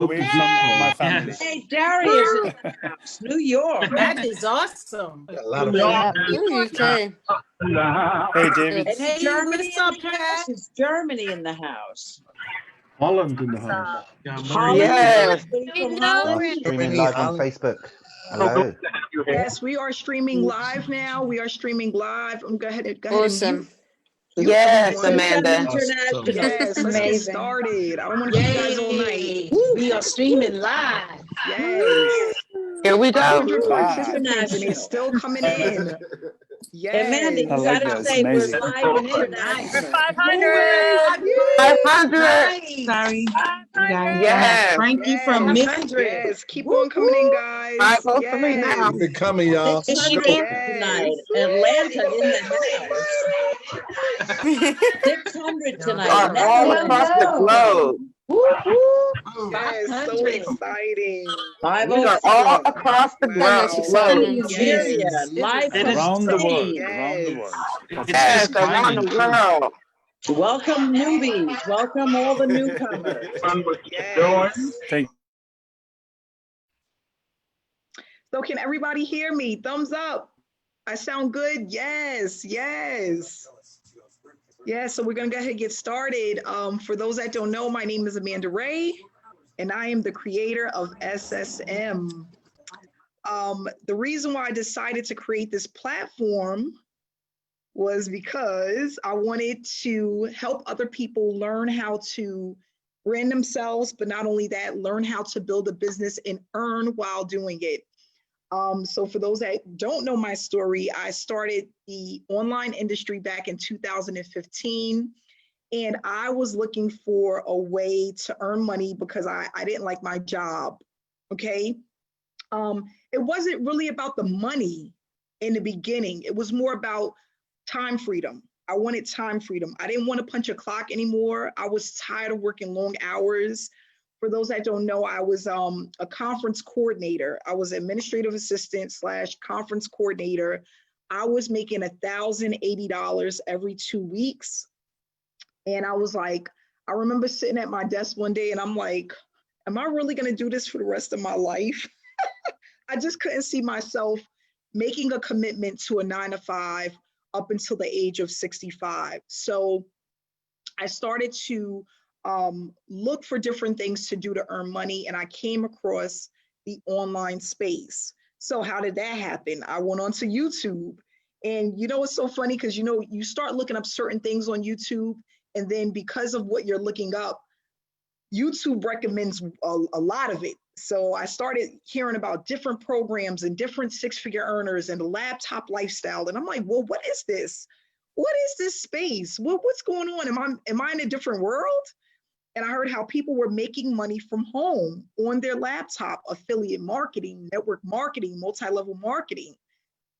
away from my family. Hey, Darius is in the house, New York. That is awesome. A lot of Yeah, people. you UK. Hey, David. And Hey, Germany what's up, in the house. Pat? It's Germany in the house. Holland in the house. Holland, Yes. anybody from We Holland? know. Streaming live on Facebook. Hello. Yes, we are streaming live now. We are streaming live. Go ahead and Awesome. mute Yes, everyone. Amanda. International. Yes, let's get Amazing. started. I don't want to keep you guys all night. Yay. We are streaming live. Yes. Here we go. 100 Live. participants and it's still coming in. Amanda, you Yes. I like gotta that. It's say we're amazing. live and international. 500. 500. Nice. Sorry, you guys. Yes. Frankie from Yes. Miss. 100. Yes, keep on coming in, guys. Five votes for me now. Keep it coming, y'all. 600 tonight. Atlanta in the house. 600 tonight. Are all across the globe. Yes, so 500. exciting. We are all across the Wow. globe. Nigeria, Yes. live from Around the world. Spain. Around the world. Yes, around the world. Welcome newbies. Welcome all the newcomers. Yes. Thank So can everybody hear me? Thumbs up. I sound good? Yes, yes. Yeah, so we're gonna go ahead and get started. For those that don't know, my name is Amanda Ray, and I am the creator of SSM. The reason why I decided to create this platform was because I wanted to help other people learn how to brand themselves, but not only that, learn how to build a business and earn while doing it. So for those that don't know my story, I started the online industry back in 2015, and I was looking for a way to earn money because I didn't like my job, okay? It wasn't really about the money in the beginning. It was more about time freedom. I wanted time freedom. I didn't want to punch a clock anymore. I was tired of working long hours. For those that don't know, I was a conference coordinator. I was administrative assistant / conference coordinator. I was making $1,080 every 2 weeks. And I was like, I remember sitting at my desk one day and I'm like, am I really gonna do this for the rest of my life? I just couldn't see myself making a commitment to a 9-to-5 up until the age of 65. So I started to look for different things to do to earn money, and I came across the online space. So how did that happen? I went onto YouTube, and you know it's so funny because you start looking up certain things on YouTube, and then because of what you're looking up, YouTube recommends a lot of it. So I started hearing about different programs and different six-figure earners and the laptop lifestyle, and I'm like, well, what is this? What is this space? What's going on? Am I in a different world? And I heard how people were making money from home on their laptop, affiliate marketing, network marketing, multi-level marketing.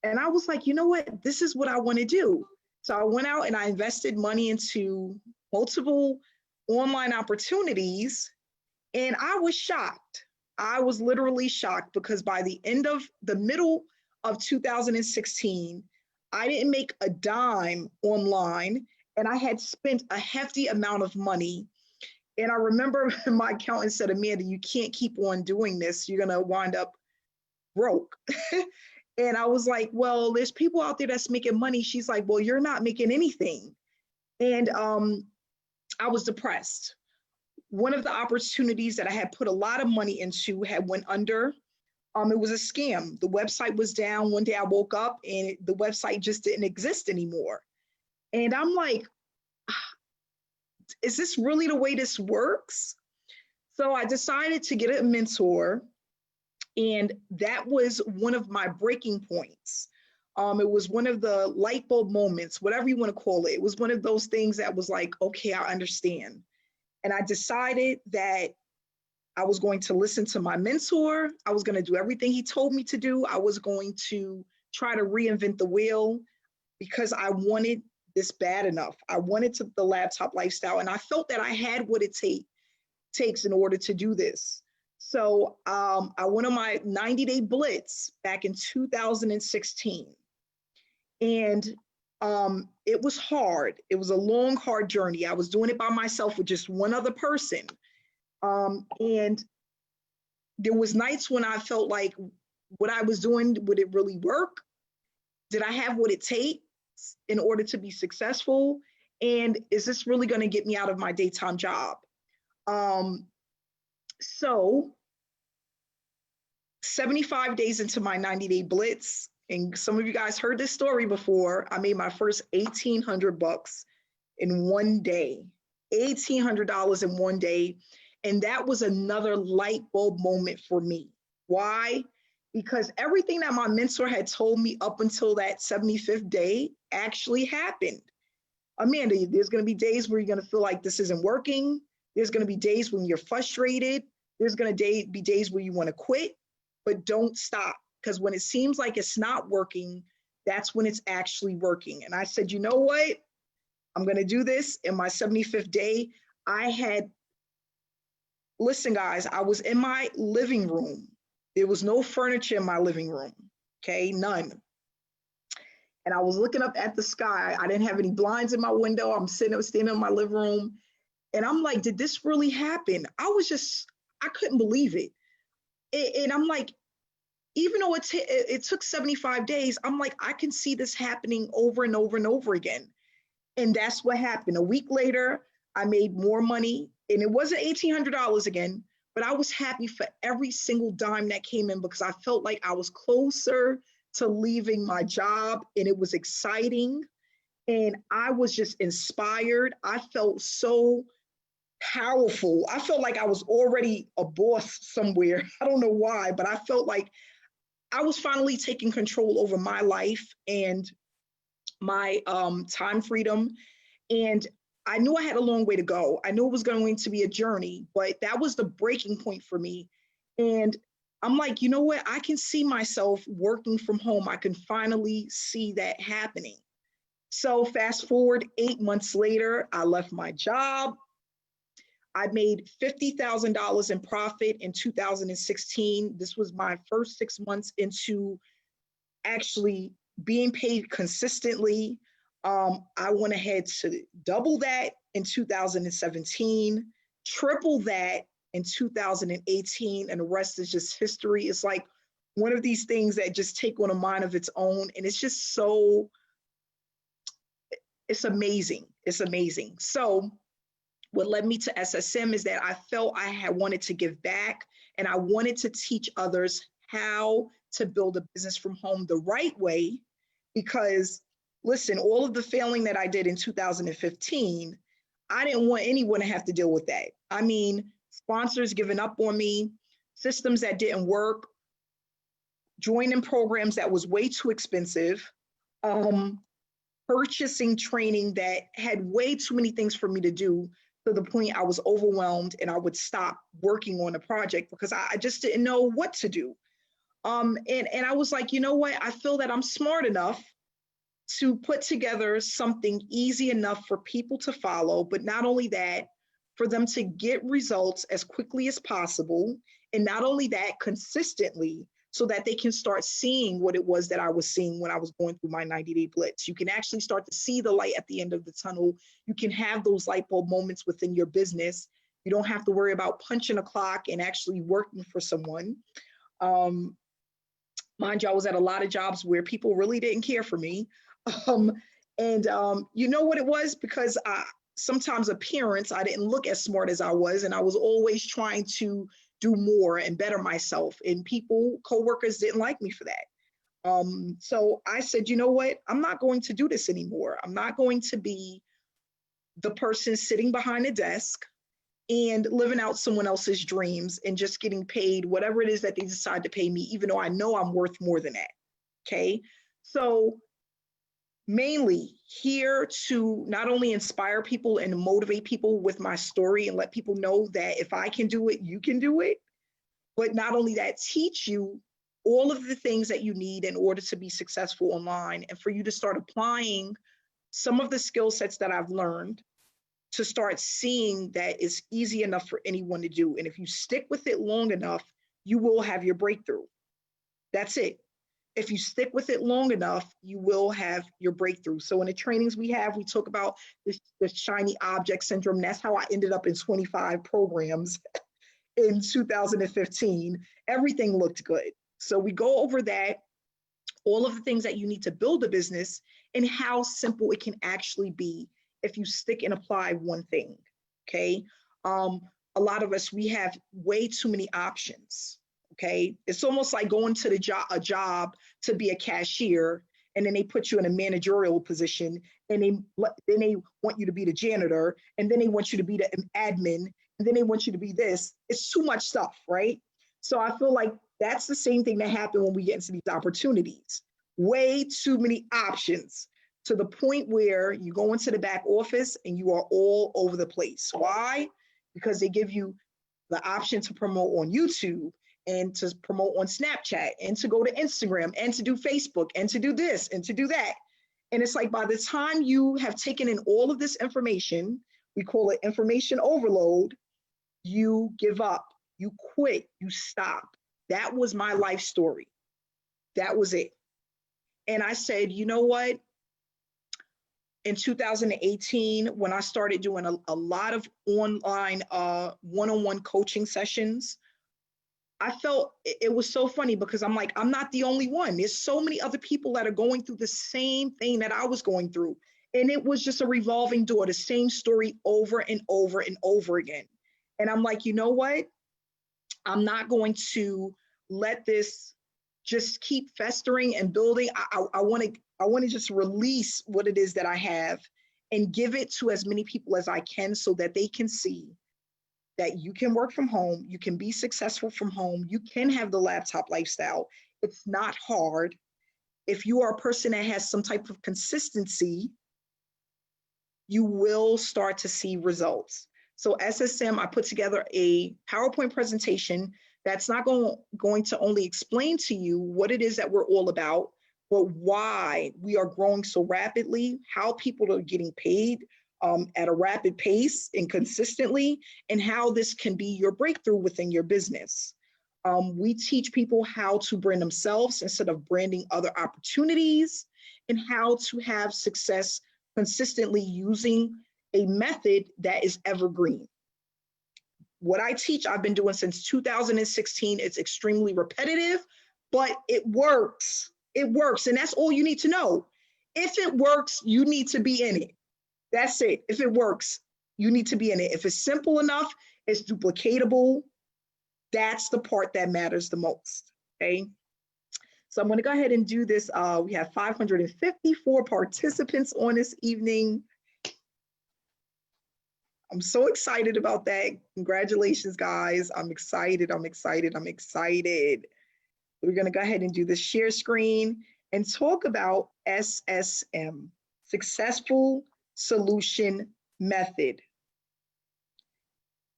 And I was like, you know what? This is what I want to do. So I went out and I invested money into multiple online opportunities. And I was shocked. I was literally shocked because by the middle of 2016, I didn't make a dime online and I had spent a hefty amount of money. And I remember my accountant said, Amanda, you can't keep on doing this. You're going to wind up broke. And I was like, well, there's people out there that's making money. She's like, well, you're not making anything. And I was depressed. One of the opportunities that I had put a lot of money into had went under. It was a scam. The website was down. One day I woke up and the website just didn't exist anymore. And I'm like, is this really the way this works? So I decided to get a mentor, and that was one of my breaking points. It was one of the light bulb moments, whatever you want to call it. It was one of those things that was like, okay, I understand. And I decided that I was going to listen to my mentor. I was going to do everything he told me to do. I was going to try to reinvent the wheel because I wanted this bad enough. I wanted the laptop lifestyle, and I felt that I had what it takes in order to do this. So I went on my 90-day blitz back in 2016. And it was hard. It was a long, hard journey. I was doing it by myself with just one other person. And there was nights when I felt like what I was doing, would it really work? Did I have what it takes in order to be successful? And is this really going to get me out of my daytime job? So 75 days into my 90-day blitz, and some of you guys heard this story before, I made my first $1,800 in one day, $1,800 in one day. And that was another light bulb moment for me. Why? Because everything that my mentor had told me up until that 75th day actually happened. Amanda, there's going to be days where you're going to feel like this isn't working. There's going to be days when you're frustrated. There's going to be days where you want to quit, but don't stop. Because when it seems like it's not working, that's when it's actually working. And I said, you know what? I'm going to do this. In my 75th day, listen, guys, I was in my living room. There was no furniture in my living room, okay, none. And I was looking up at the sky. I didn't have any blinds in my window. I'm standing in my living room. And I'm like, did this really happen? I couldn't believe it. And I'm like, even though it took 75 days, I'm like, I can see this happening over and over and over again. And that's what happened. A week later, I made more money. And it wasn't $1,800 again, but I was happy for every single dime that came in because I felt like I was closer to leaving my job, and it was exciting. And I was just inspired. I felt so powerful. I felt like I was already a boss somewhere. I don't know why, but I felt like I was finally taking control over my life and my time freedom. And I knew I had a long way to go. I knew it was going to be a journey, but that was the breaking point for me. And I'm like, you know what? I can see myself working from home. I can finally see that happening. So fast forward 8 months later, I left my job. I made $50,000 in profit in 2016. This was my first 6 months into actually being paid consistently. I went ahead to double that in 2017, triple that in 2018, and the rest is just history. It's like one of these things that just take on a mind of its own, and it's just it's amazing. It's amazing. So what led me to SSM is that I felt I had wanted to give back, and I wanted to teach others how to build a business from home the right way, because listen, all of the failing that I did in 2015, I didn't want anyone to have to deal with that. I mean, sponsors giving up on me, systems that didn't work, joining programs that was way too expensive, purchasing training that had way too many things for me to do, to the point I was overwhelmed and I would stop working on a project because I just didn't know what to do. And I was like, you know what? I feel that I'm smart enough to put together something easy enough for people to follow, but not only that, for them to get results as quickly as possible, and not only that, consistently, so that they can start seeing what it was that I was seeing when I was going through my 90-day blitz. You can actually start to see the light at the end of the tunnel. You can have those light bulb moments within your business. You don't have to worry about punching a clock and actually working for someone. Mind you, I was at a lot of jobs where people really didn't care for me. You know what it was? Because sometimes appearance, I didn't look as smart as I was, and I was always trying to do more and better myself. And people, coworkers didn't like me for that. So I said, you know what? I'm not going to do this anymore. I'm not going to be the person sitting behind a desk and living out someone else's dreams and just getting paid whatever it is that they decide to pay me, even though I know I'm worth more than that. Okay. So mainly here to not only inspire people and motivate people with my story and let people know that if I can do it, you can do it. But not only that, teach you all of the things that you need in order to be successful online, and for you to start applying some of the skill sets that I've learned to start seeing that it's easy enough for anyone to do. And if you stick with it long enough, you will have your breakthrough. That's it. If you stick with it long enough, you will have your breakthrough. So in the trainings we have, we talk about this shiny object syndrome. That's how I ended up in 25 programs. in 2015. Everything looked good. So we go over that, all of the things that you need to build a business and how simple it can actually be if you stick and apply one thing, okay? A lot of us, we have way too many options, okay? It's almost like going to a job to be a cashier, and then they put you in a managerial position, and then they want you to be the janitor, and then they want you to be the admin, and then they want you to be this. It's too much stuff, right? So I feel like that's the same thing that happened when we get into these opportunities. Way too many options, to the point where you go into the back office and you are all over the place. Why? Because they give you the option to promote on YouTube and to promote on Snapchat and to go to Instagram and to do Facebook and to do this and to do that. And it's like, by the time you have taken in all of this information, we call it information overload, you give up, you quit, you stop. That was my life story. That was it. And I said, you know what? In 2018, when I started doing a lot of online one-on-one coaching sessions, I felt it was so funny, because I'm like, I'm not the only one. There's so many other people that are going through the same thing that I was going through. And it was just a revolving door, the same story over and over and over again. And I'm like, you know what? I'm not going to let this just keep festering and building. I want to just release what it is that I have and give it to as many people as I can, so that they can see that you can work from home, you can be successful from home, you can have the laptop lifestyle. It's not hard. If you are a person that has some type of consistency, you will start to see results. So SSM, I put together a PowerPoint presentation that's not going to only explain to you what it is that we're all about, but why we are growing so rapidly, how people are getting paid at a rapid pace and consistently, and how this can be your breakthrough within your business. We teach people how to brand themselves instead of branding other opportunities, and how to have success consistently using a method that is evergreen. What I teach, I've been doing since 2016. It's extremely repetitive, but it works. It works, and that's all you need to know. If it works, you need to be in it. That's it. If it works, you need to be in it. If it's simple enough, it's duplicatable. That's the part that matters the most, okay? So I'm going to go ahead and do this. We have 554 participants on this evening. I'm so excited about that. Congratulations, guys. I'm excited. I'm excited. I'm excited. We're going to go ahead and do the share screen and talk about SSM, Successful Solution Method.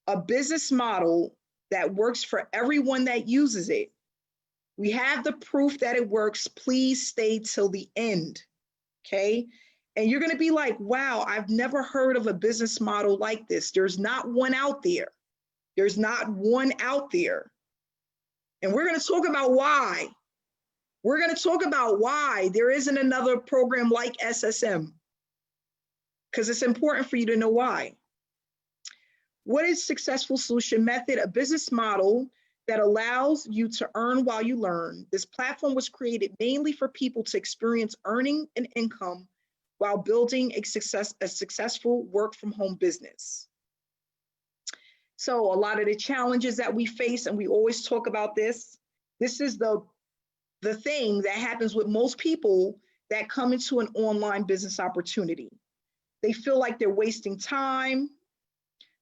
A business model that works for everyone that uses it. We have the proof that it works. Please stay till the end, okay? And you're going to be like, wow, I've never heard of a business model like this. There's not one out there. There's not one out there. And we're going to talk about why. We're going to talk about why there isn't another program like SSM, because it's important for you to know why. What is Successful Solution Method? A business model that allows you to earn while you learn. This platform was created mainly for people to experience earning an income while building a successful work from home business. So a lot of the challenges that we face, and we always talk about this is the thing that happens with most people that come into an online business opportunity. They feel like they're wasting time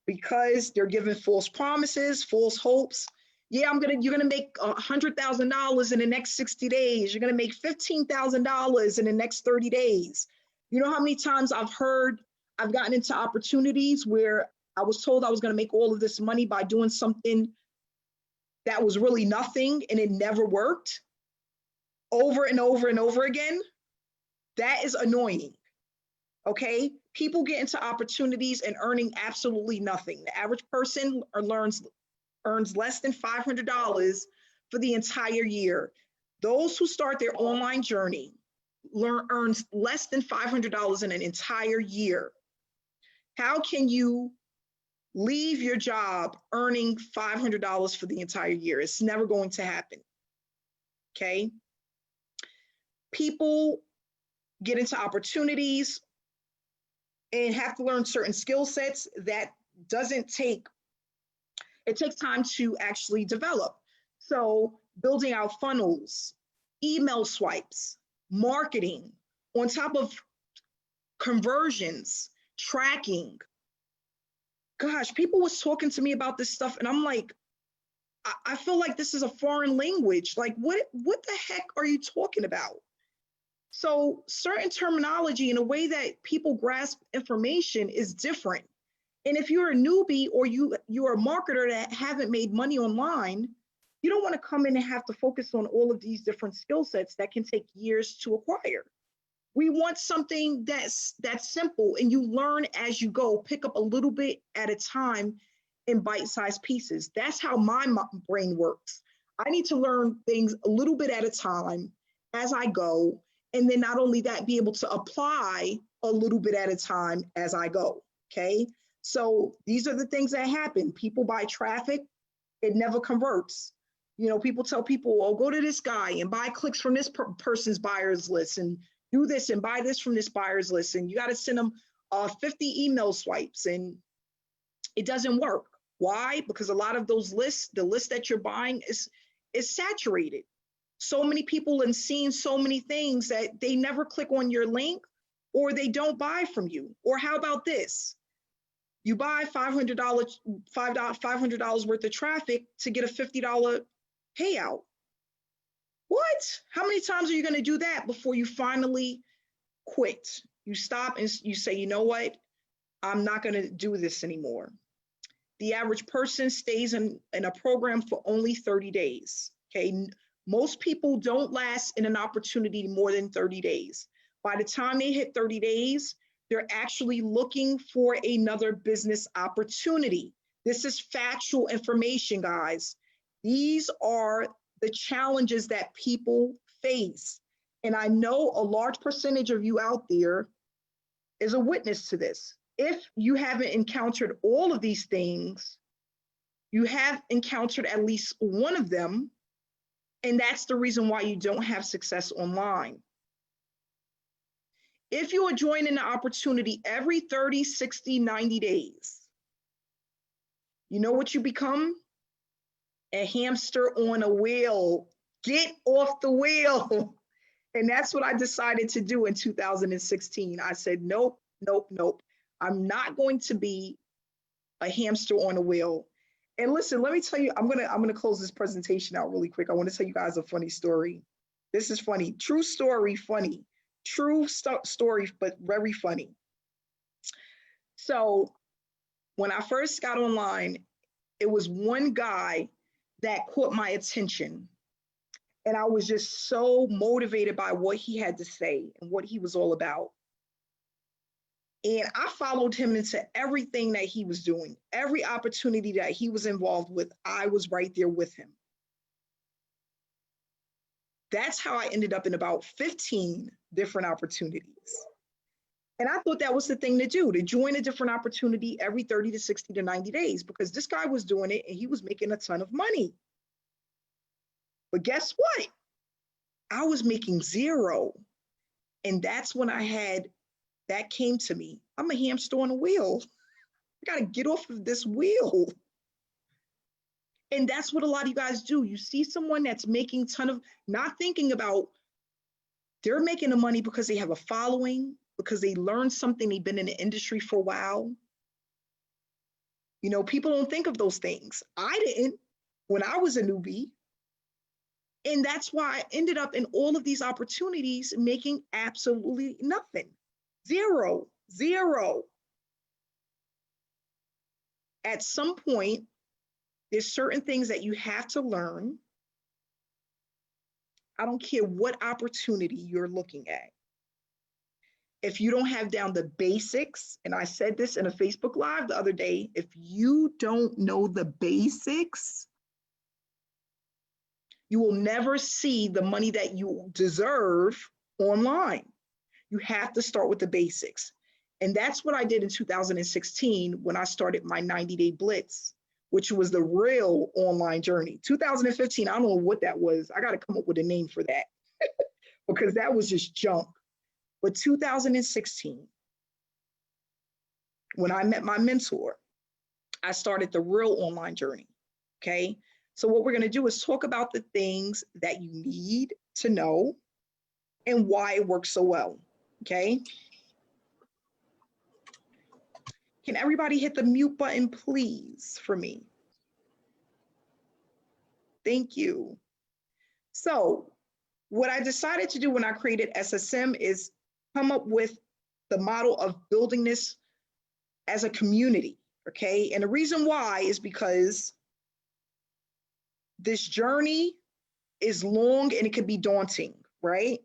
because they're given false promises, false hopes. Yeah, you're gonna make $100,000 in the next 60 days. You're gonna make $15,000 in the next 30 days. You know how many times I've gotten into opportunities where I was told I was gonna make all of this money by doing something that was really nothing, and it never worked over and over and over again. That is annoying, okay? People get into opportunities and earning absolutely nothing. The average person earns less than $500 for the entire year. Those who start their online journey earns less than $500 in an entire year. How can you leave your job earning $500 for the entire year. It's never going to happen. Okay. People get into opportunities and have to learn certain skill sets that it takes time to actually develop. So building out funnels, email swipes, marketing, on top of conversions, tracking. Gosh, people was talking to me about this stuff and I'm like, I feel like this is a foreign language. Like, what the heck are you talking about? So certain terminology and the way that people grasp information is different. And if you're a newbie or you're a marketer that haven't made money online, you don't want to come in and have to focus on all of these different skill sets that can take years to acquire. We want something that's simple and you learn as you go, pick up a little bit at a time in bite-sized pieces. That's how my brain works. I need to learn things a little bit at a time as I go. And then not only that, be able to apply a little bit at a time as I go, okay? So these are the things that happen. People buy traffic, it never converts. You know, people tell people, oh, go to this guy and buy clicks from this person's buyer's list and do this and buy this from this buyer's list. And you got to send them 50 email swipes and it doesn't work. Why? Because a lot of those lists, the list that you're buying is saturated. So many people and seeing so many things that they never click on your link or they don't buy from you. Or how about this? You buy $500 worth of traffic to get a $50 payout. What? How many times are you going to do that before you finally quit? You stop and you say, you know what? I'm not going to do this anymore. The average person stays in a program for only 30 days. Okay. Most people don't last in an opportunity more than 30 days. By the time they hit 30 days, they're actually looking for another business opportunity. This is factual information, guys. These are the challenges that people face. And I know a large percentage of you out there is a witness to this. If you haven't encountered all of these things, you have encountered at least one of them. And that's the reason why you don't have success online. If you are joining the opportunity every 30, 60, 90 days, you know what you become? A hamster on a wheel. Get off the wheel. And that's what I decided to do in 2016. I said, nope, nope, nope. I'm not going to be a hamster on a wheel. And listen, let me tell you, I'm gonna close this presentation out really quick. I want to tell you guys a funny story. This is funny. True story, funny. True story, but very funny. So when I first got online, it was one guy that caught my attention. And I was just so motivated by what he had to say and what he was all about. And I followed him into everything that he was doing. Every opportunity that he was involved with, I was right there with him. That's how I ended up in about 15 different opportunities. And I thought that was the thing to do, to join a different opportunity every 30 to 60 to 90 days, because this guy was doing it and he was making a ton of money. But guess what? I was making zero. And that's when that came to me. I'm a hamster on a wheel. I got to get off of this wheel. And that's what a lot of you guys do. You see someone that's making not thinking about, they're making the money because they have a following, because they learned something, they've been in the industry for a while. You know, people don't think of those things. I didn't when I was a newbie. And that's why I ended up in all of these opportunities making absolutely nothing. Zero. At some point, there's certain things that you have to learn. I don't care what opportunity you're looking at. If you don't have down the basics, and I said this in a Facebook Live the other day, if you don't know the basics, you will never see the money that you deserve online. You have to start with the basics. And that's what I did in 2016 when I started my 90-day blitz, which was the real online journey. 2015, I don't know what that was. I got to come up with a name for that because that was just junk. But 2016, when I met my mentor, I started the real online journey. Okay. So what we're going to do is talk about the things that you need to know and why it works so well. Okay. Can everybody hit the mute button, please, for me? Thank you. So what I decided to do when I created SSM is come up with the model of building this as a community, okay? And the reason why is because this journey is long and it can be daunting, right?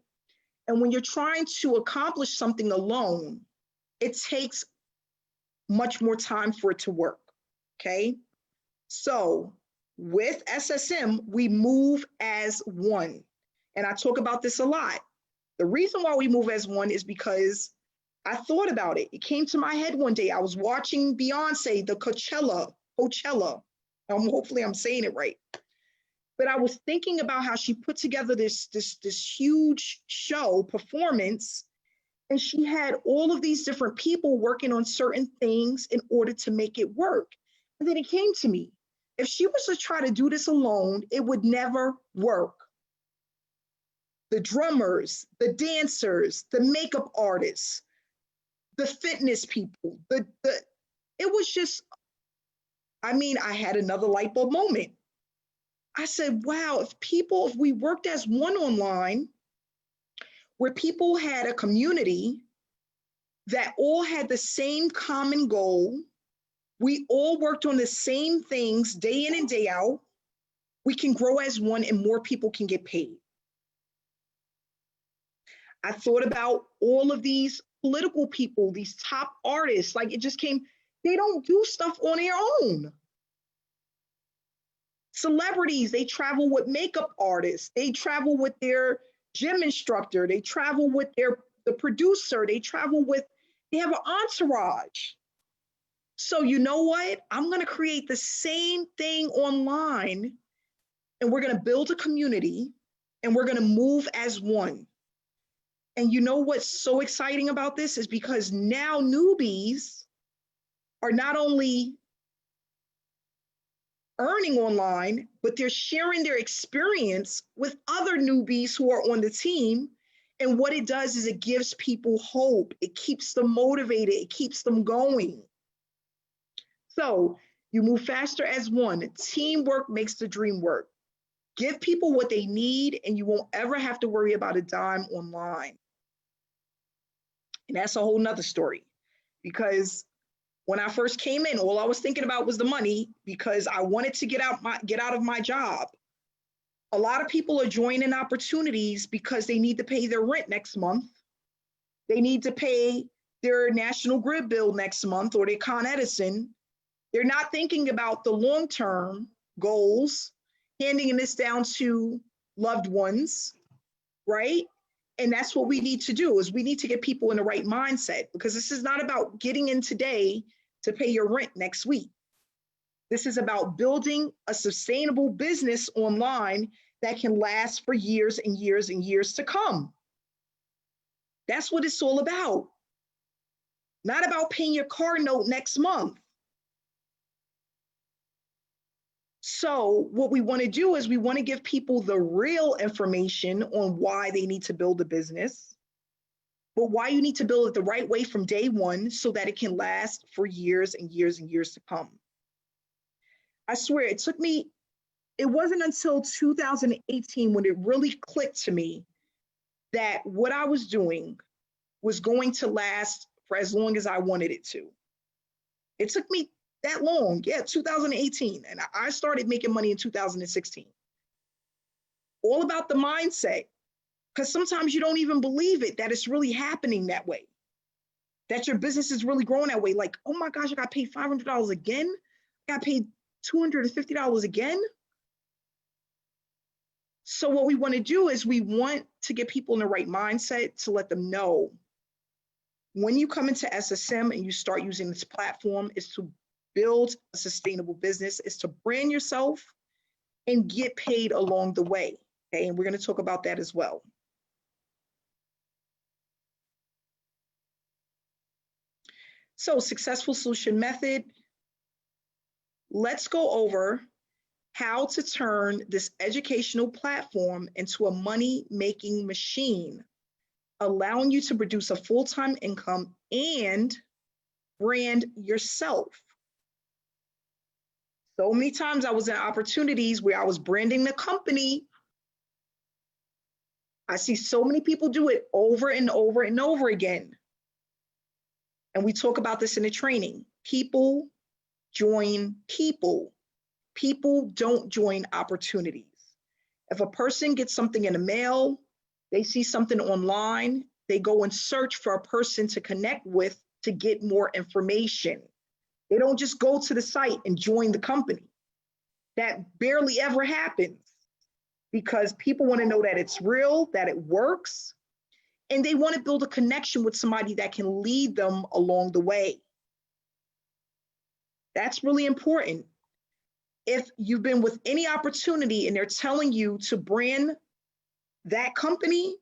And when you're trying to accomplish something alone, it takes much more time for it to work, okay? So with SSM, we move as one. And I talk about this a lot. The reason why we move as one is because I thought about it. It came to my head one day. I was watching Beyonce, the Coachella. Hopefully I'm saying it right. But I was thinking about how she put together this huge show performance, and she had all of these different people working on certain things in order to make it work. And then it came to me, if she was to try to do this alone, it would never work. The drummers, the dancers, the makeup artists, the fitness people, it was just, I had another light bulb moment. I said, wow, if we worked as one online, where people had a community that all had the same common goal, we all worked on the same things day in and day out, we can grow as one and more people can get paid. I thought about all of these political people, these top artists, like it just came, they don't do stuff on their own. Celebrities, they travel with makeup artists, they travel with their gym instructor, they travel with the producer, they have an entourage. So you know what? I'm gonna create the same thing online, and we're gonna build a community, and we're gonna move as one. And you know what's so exciting about this is because now newbies are not only earning online, but they're sharing their experience with other newbies who are on the team. And what it does is it gives people hope. It keeps them motivated. It keeps them going. So you move faster as one. Teamwork makes the dream work. Give people what they need, and you won't ever have to worry about a dime online. And that's a whole nother story, because when I first came in, all I was thinking about was the money, because I wanted to get out of my job. A lot of people are joining opportunities because they need to pay their rent next month. They need to pay their National Grid bill next month, or their Con Edison. They're not thinking about the long-term goals, handing this down to loved ones, right? And that's what we need to do, is we need to get people in the right mindset, because this is not about getting in today to pay your rent next week. This is about building a sustainable business online that can last for years and years and years to come. That's what it's all about. Not about paying your car note next month. So what we want to do is we want to give people the real information on why they need to build a business, but why you need to build it the right way from day one so that it can last for years and years and years to come. I swear, it wasn't until 2018 when it really clicked to me that what I was doing was going to last for as long as I wanted it to. It took me that long, 2018. And I started making money in 2016. All about the mindset, because sometimes you don't even believe it, that it's really happening that way, that your business is really growing that way. Like, oh my gosh, I got paid $500 again. I got paid $250 again. So what we want to do is we want to get people in the right mindset to let them know when you come into SSM and you start using this platform, is to build a sustainable business, is to brand yourself and get paid along the way. Okay, and we're going to talk about that as well. So, successful solution method. Let's go over how to turn this educational platform into a money-making machine, allowing you to produce a full-time income and brand yourself. So many times I was in opportunities where I was branding the company. I see so many people do it over and over and over again. And we talk about this in the training. People join people. People don't join opportunities. If a person gets something in the mail, they see something online, they go and search for a person to connect with to get more information. They don't just go to the site and join the company. That barely ever happens because people want to know that it's real, that it works, and they want to build a connection with somebody that can lead them along the way. That's really important. If you've been with any opportunity and they're telling you to brand that company,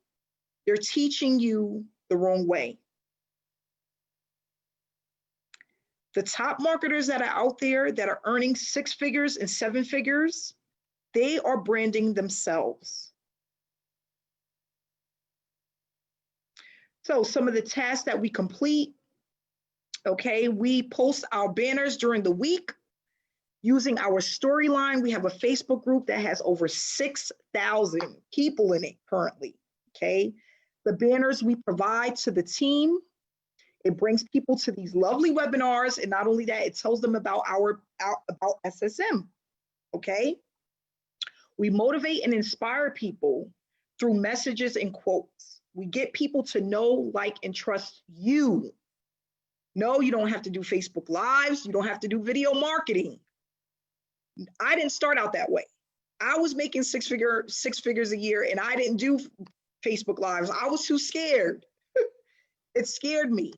they're teaching you the wrong way. The top marketers that are out there that are earning 6 figures and 7 figures, they are branding themselves. So some of the tasks that we complete, okay, we post our banners during the week using our storyline. We have a Facebook group that has over 6,000 people in it currently, okay? The banners we provide to the team, it brings people to these lovely webinars, and not only that, it tells them about about SSM, okay? We motivate and inspire people through messages and quotes. We get people to know, like, and trust you. No, you don't have to do Facebook Lives. You don't have to do video marketing. I didn't start out that way. I was making six figures a year, and I didn't do Facebook Lives. I was too scared. It scared me.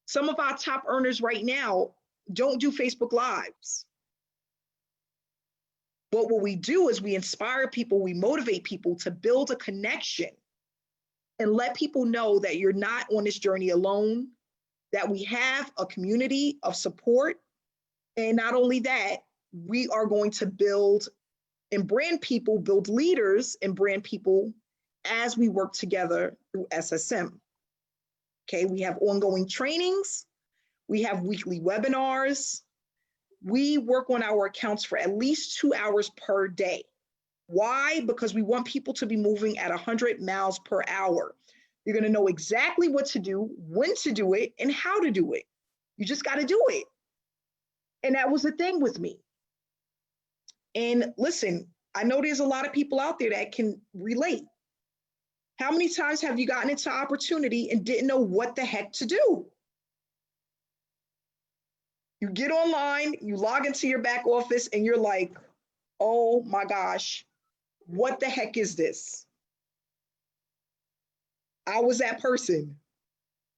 Some of our top earners right now don't do Facebook Lives. But what we do is we inspire people, we motivate people to build a connection and let people know that you're not on this journey alone, that we have a community of support. And not only that, we are going to build and brand people, build leaders and brand people as we work together through SSM. Okay, we have ongoing trainings. We have weekly webinars. We work on our accounts for at least 2 hours per day. Why? Because we want people to be moving at 100 miles per hour. You're going to know exactly what to do, when to do it, and how to do it. You just got to do it. And that was the thing with me. And listen, I know there's a lot of people out there that can relate. How many times have you gotten into opportunity and didn't know what the heck to do? You get online, you log into your back office, and you're like, oh my gosh, what the heck is this? I was that person.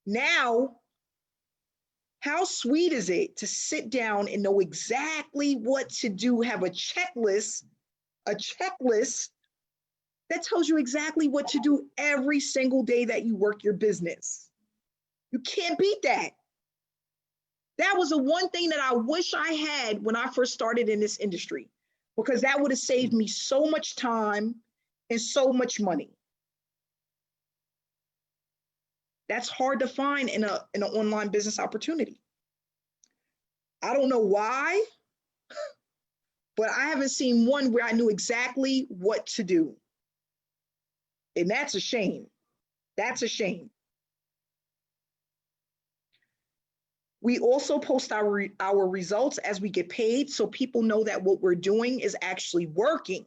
Now, how sweet is it to sit down and know exactly what to do, have a checklist that tells you exactly what to do every single day that you work your business. You can't beat that. That was the one thing that I wish I had when I first started in this industry, because that would have saved me so much time and so much money. That's hard to find in an online business opportunity. I don't know why, but I haven't seen one where I knew exactly what to do. And that's a shame. That's a shame. We also post our results as we get paid, so people know that what we're doing is actually working,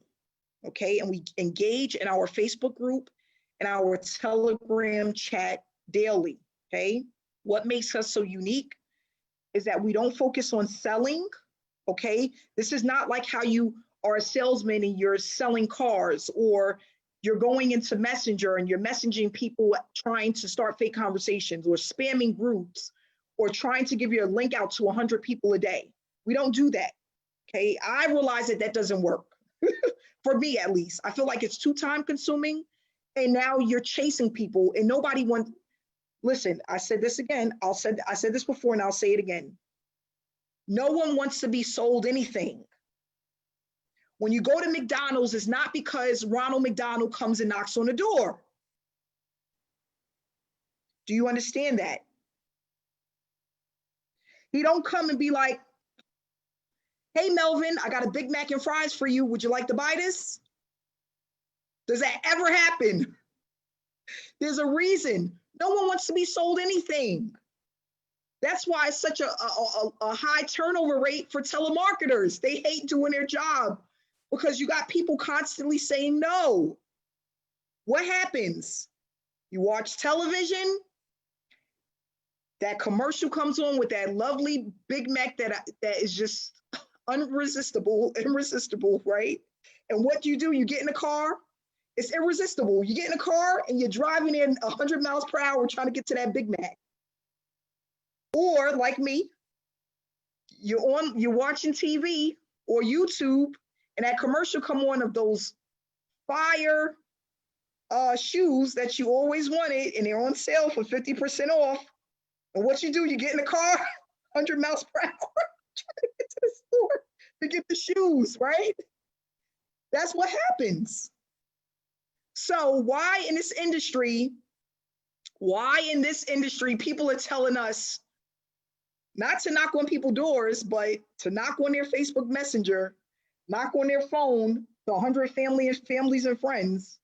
okay? And we engage in our Facebook group and our Telegram chat daily, okay? What makes us so unique is that we don't focus on selling, okay? This is not like how you are a salesman and you're selling cars, or you're going into Messenger and you're messaging people trying to start fake conversations or spamming groups or trying to give your link out to 100 people a day. We don't do that. Okay. I realize that that doesn't work for me, at least. I feel like it's too time consuming. And now you're chasing people and nobody wants, listen, I said this again. I said this before and I'll say it again. No one wants to be sold anything. When you go to McDonald's, it's not because Ronald McDonald comes and knocks on the door. Do you understand that? He don't come and be like, hey, Melvin, I got a Big Mac and fries for you. Would you like to buy this? Does that ever happen? There's a reason. No one wants to be sold anything. That's why it's such a high turnover rate for telemarketers. They hate doing their job because you got people constantly saying no. What happens? You watch television, that commercial comes on with that lovely Big Mac that is just irresistible, right? And what do? You get in the car, it's irresistible. You get in the car and you're driving in 100 miles per hour trying to get to that Big Mac. Or like me, you're watching TV or YouTube and that commercial come on of those fire shoes that you always wanted and they're on sale for 50% off. And what you do, you get in the car, 100 miles per hour, trying to get to the store to get the shoes, right? That's what happens. So why in this industry, people are telling us not to knock on people's doors, but to knock on their Facebook Messenger, knock on their phone to 100 families and friends.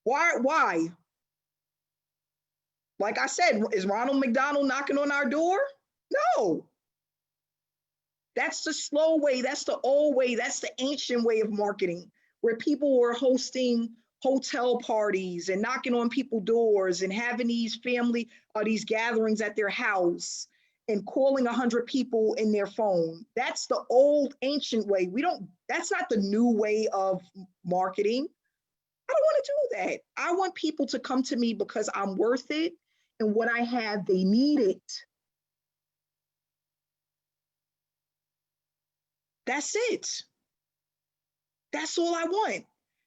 Why? Like I said, is Ronald McDonald knocking on our door? No. That's the slow way. That's the old way. That's the ancient way of marketing, where people were hosting hotel parties and knocking on people's doors and having these these gatherings at their house and calling 100 people in their phone. That's the old ancient way. That's not the new way of marketing. I don't want to do that. I want people to come to me because I'm worth it and what I have, they need it. That's it. That's all I want.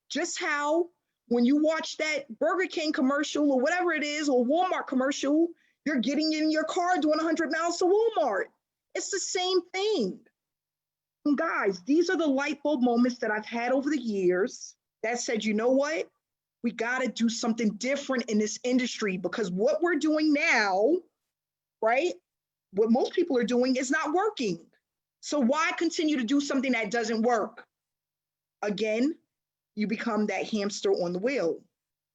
Just how when you watch that Burger King commercial or whatever it is, or Walmart commercial, you're getting in your car doing 100 miles to Walmart. It's the same thing. And guys, these are the light bulb moments that I've had over the years that said, you know what? We got to do something different in this industry because what we're doing now, right? What most people are doing is not working. So why continue to do something that doesn't work? Again, you become that hamster on the wheel.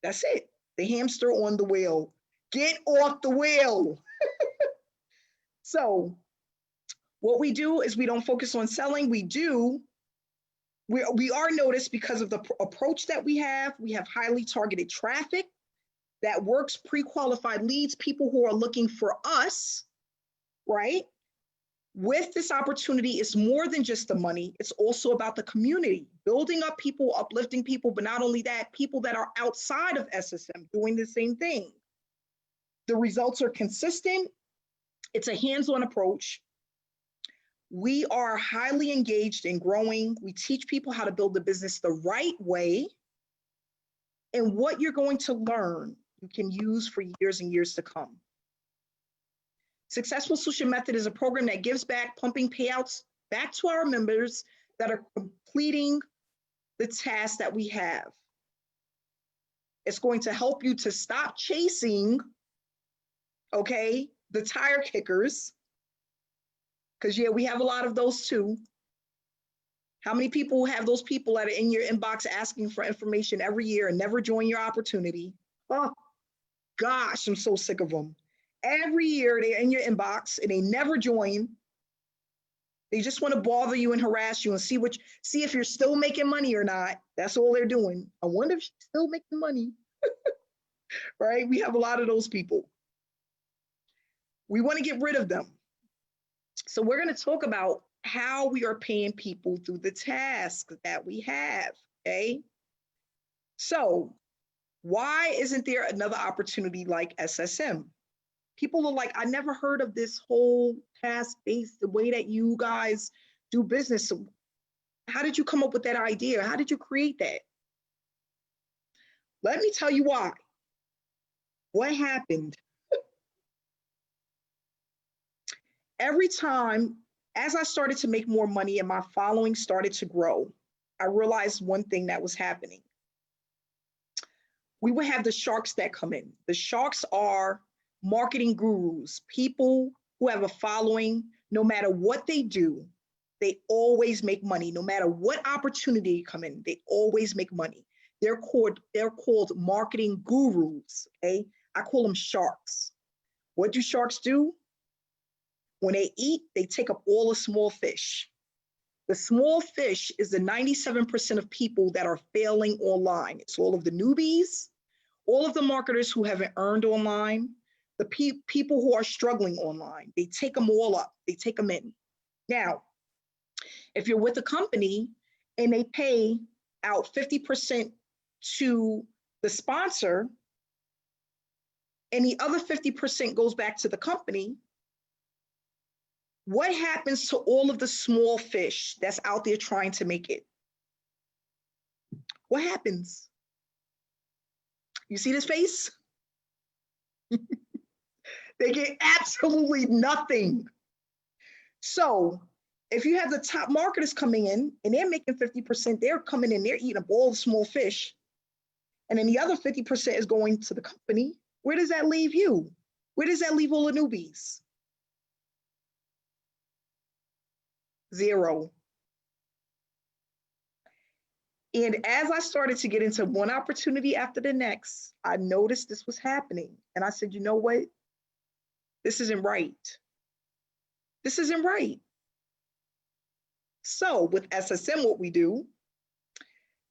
That's it. The hamster on the wheel. Get off the wheel. So what we do is we don't focus on selling. We are noticed because of the approach that we have. We have highly targeted traffic that works, pre-qualified leads, people who are looking for us, right? With this opportunity, it's more than just the money. It's also about the community, building up people, uplifting people, but not only that, people that are outside of SSM doing the same thing. The results are consistent. It's a hands-on approach. We are highly engaged in growing. We teach people how to build the business the right way. And what you're going to learn, you can use for years and years to come. Successful Solution Method is a program that gives back, pumping payouts back to our members that are completing the tasks that we have. It's going to help you to stop chasing, okay, the tire kickers. Because yeah, we have a lot of those too. How many people have those people that are in your inbox asking for information every year and never join your opportunity? Oh gosh, I'm so sick of them. Every year they're in your inbox and they never join. They just want to bother you and harass you and see if you're still making money or not. That's all they're doing. I wonder if she's still making money. Right? We have a lot of those people. We want to get rid of them. So we're going to talk about how we are paying people through the tasks that we have, okay? So why isn't there another opportunity like SSM? People are like, I never heard of this whole task-based, the way that you guys do business. So how did you come up with that idea? How did you create that? Let me tell you why. What happened? Every time, as I started to make more money and my following started to grow, I realized one thing that was happening. We would have the sharks that come in. The sharks are marketing gurus, people who have a following. No matter what they do, they always make money. No matter what opportunity come in, they always make money. They're called marketing gurus, okay? I call them sharks. What do sharks do? When they eat, they take up all the small fish. The small fish is the 97% of people that are failing online. It's all of the newbies, all of the marketers who haven't earned online, the people who are struggling online. They take them all up. They take them in. Now, if you're with a company and they pay out 50% to the sponsor and the other 50% goes back to the company, what happens to all of the small fish that's out there trying to make it? What happens? You see this face? They get absolutely nothing. So if you have the top marketers coming in and they're making 50%, they're coming in, they're eating up all the small fish. And then the other 50% is going to the company. Where does that leave you? Where does that leave all the newbies? Zero. And as I started to get into one opportunity after the next, I noticed this was happening. And I said, you know what? This isn't right. This isn't right. So with SSM, what we do,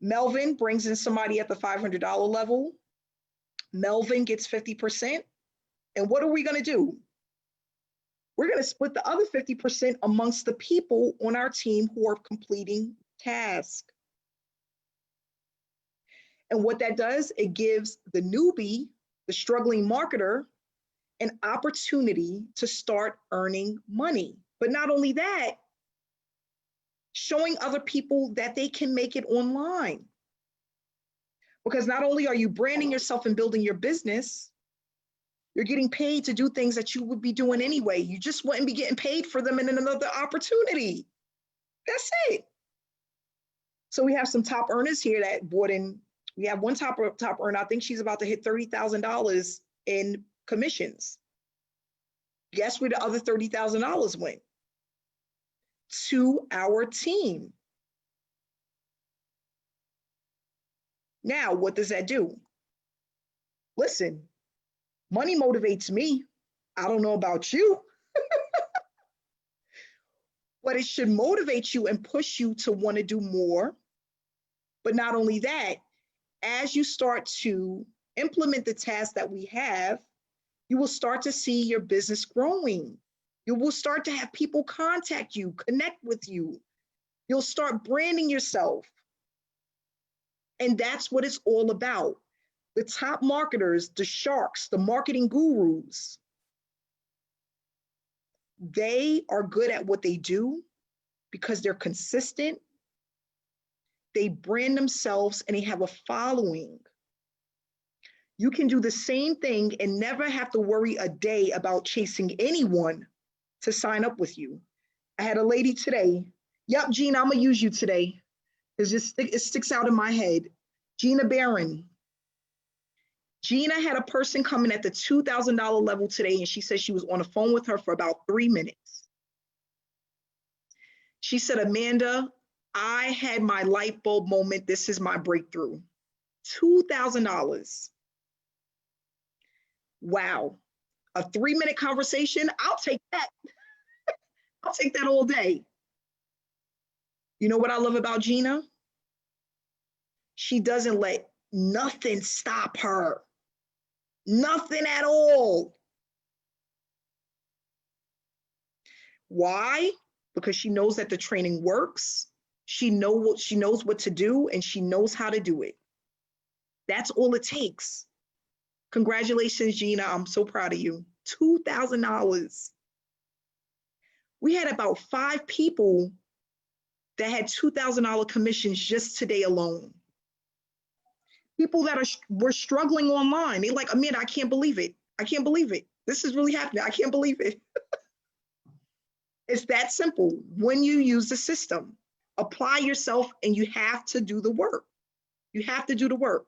Melvin brings in somebody at the $500 level. Melvin gets 50%. And what are we going to do? We're going to split the other 50% amongst the people on our team who are completing tasks. And what that does, it gives the newbie, the struggling marketer, an opportunity to start earning money. But not only that, showing other people that they can make it online. Because not only are you branding yourself and building your business, you're getting paid to do things that you would be doing anyway. You just wouldn't be getting paid for them in another opportunity. That's it. So we have some top earners here that bought in. We have one top earner. I think she's about to hit $30,000 in commissions. Guess where the other $30,000 went? To our team. Now, what does that do? Listen, money motivates me. I don't know about you. But it should motivate you and push you to want to do more. But not only that, as you start to implement the tasks that we have, you will start to see your business growing. You will start to have people contact you, connect with you. You'll start branding yourself. And that's what it's all about. The top marketers, the sharks, the marketing gurus, they are good at what they do because they're consistent. They brand themselves and they have a following. You can do the same thing and never have to worry a day about chasing anyone to sign up with you. I had a lady today. Yep, Gina, I'm gonna use you today. It sticks out in my head. Gina Barron. Gina had a person coming at the $2,000 level today, and she said she was on the phone with her for about 3 minutes. She said, Amanda, I had my light bulb moment. This is my breakthrough. $2,000. Wow. A 3-minute conversation, I'll take that. I'll take that all day. You know what I love about Gina? She doesn't let nothing stop her. Nothing at all. Why? Because she knows that the training works. She knows what to do and she knows how to do it. That's all it takes. Congratulations, Gina. I'm so proud of you. $2,000. We had about 5 people that had $2,000 commissions just today alone. People that were struggling online. They're like, Amanda, I can't believe it. I can't believe it. This is really happening. I can't believe it. It's that simple. When you use the system, apply yourself, and you have to do the work. You have to do the work.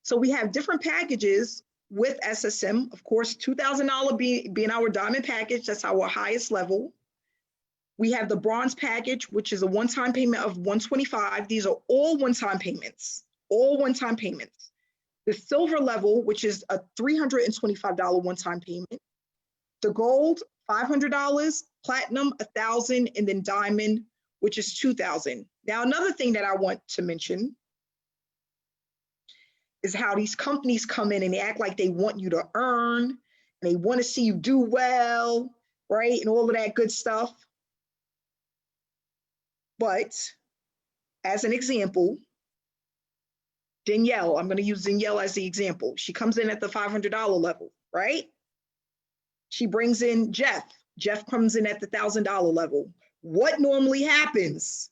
So we have different packages with SSM. Of course, $2,000 being our diamond package. That's our highest level. We have the bronze package, which is a one-time payment of $125. These are all one-time payments, all one-time payments. The silver level, which is a $325 one-time payment. The gold, $500, platinum, $1,000, and then diamond, which is $2,000. Now, another thing that I want to mention is how these companies come in and they act like they want you to earn, and they want to see you do well, right? And all of that good stuff. But as an example, Danielle, I'm going to use Danielle as the example. She comes in at the $500 level, right? She brings in Jeff. Jeff comes in at the $1,000 level. What normally happens?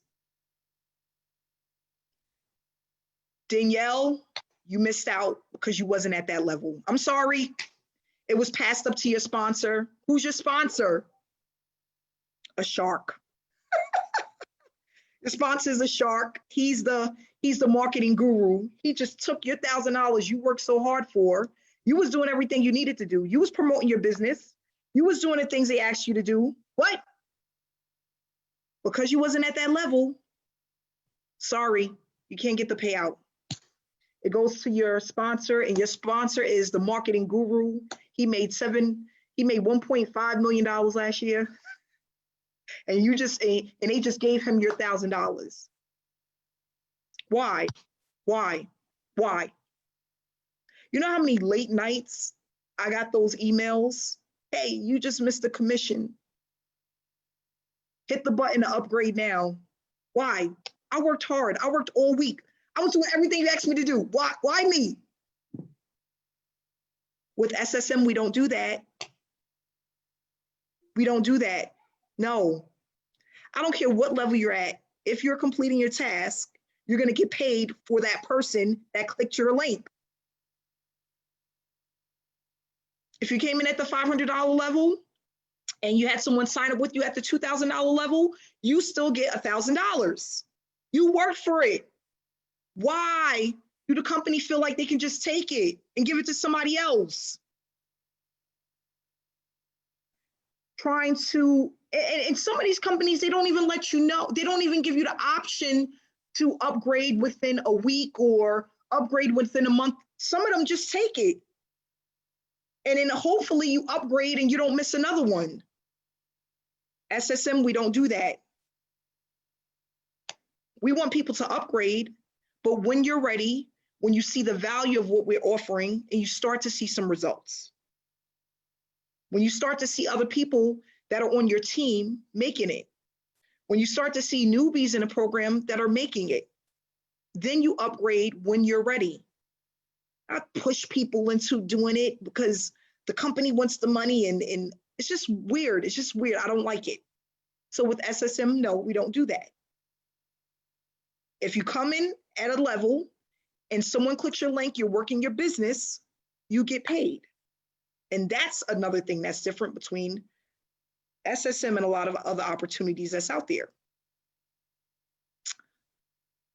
Danielle, you missed out because you wasn't at that level. I'm sorry. It was passed up to your sponsor. Who's your sponsor? A shark. Your sponsor is a shark. He's the marketing guru. He just took your $1,000 you worked so hard for. You was doing everything you needed to do. You was promoting your business. You was doing the things they asked you to do. What? Because you wasn't at that level, sorry, you can't get the payout. It goes to your sponsor, and your sponsor is the marketing guru. He made $1.5 million last year. And they just gave him your $1,000. Why? You know how many late nights I got those emails? Hey, you just missed the commission. Hit the button to upgrade now. Why? I worked hard. I worked all week. I was doing everything you asked me to do. Why me? With SSM, we don't do that. We don't do that. No. I don't care what level you're at. If you're completing your task, you're going to get paid for that person that clicked your link. If you came in at the $500 level and you had someone sign up with you at the $2,000 level, you still get $1,000. You worked for it. Why do the company feel like they can just take it and give it to somebody else? Trying to, and some of these companies, they don't even let you know. They don't even give you the option to upgrade within a week or upgrade within a month. Some of them just take it. And then hopefully you upgrade and you don't miss another one. SSM, we don't do that. We want people to upgrade, but when you're ready, when you see the value of what we're offering and you start to see some results. When you start to see other people that are on your team making it. When you start to see newbies in a program that are making it, then you upgrade when you're ready. Not push people into doing it because the company wants the money and it's just weird. It's just weird. I don't like it. So with SSM, no, we don't do that. If you come in at a level and someone clicks your link, you're working your business, you get paid. And that's another thing that's different between SSM and a lot of other opportunities that's out there.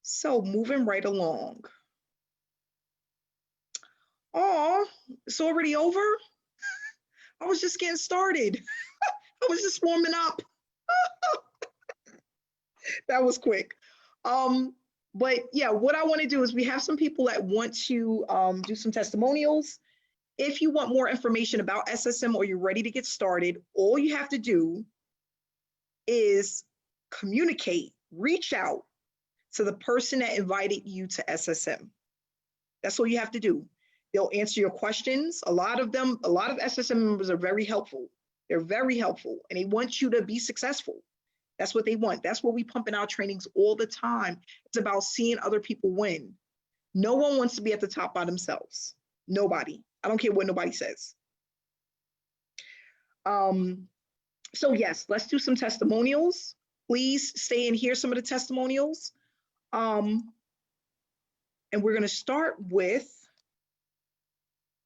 So moving right along. Oh, it's already over? I was just getting started. I was just warming up. That was quick. But yeah, what I want to do is we have some people that want to do some testimonials. If you want more information about SSM or you're ready to get started, all you have to do is communicate, reach out to the person that invited you to SSM. That's all you have to do. They'll answer your questions. A lot of SSM members are very helpful. They're very helpful and they want you to be successful. That's what they want. That's what we pump in our trainings all the time. It's about seeing other people win. No one wants to be at the top by themselves. Nobody. I don't care what nobody says. So yes, let's do some testimonials. Please stay and hear some of the testimonials. And we're going to start with,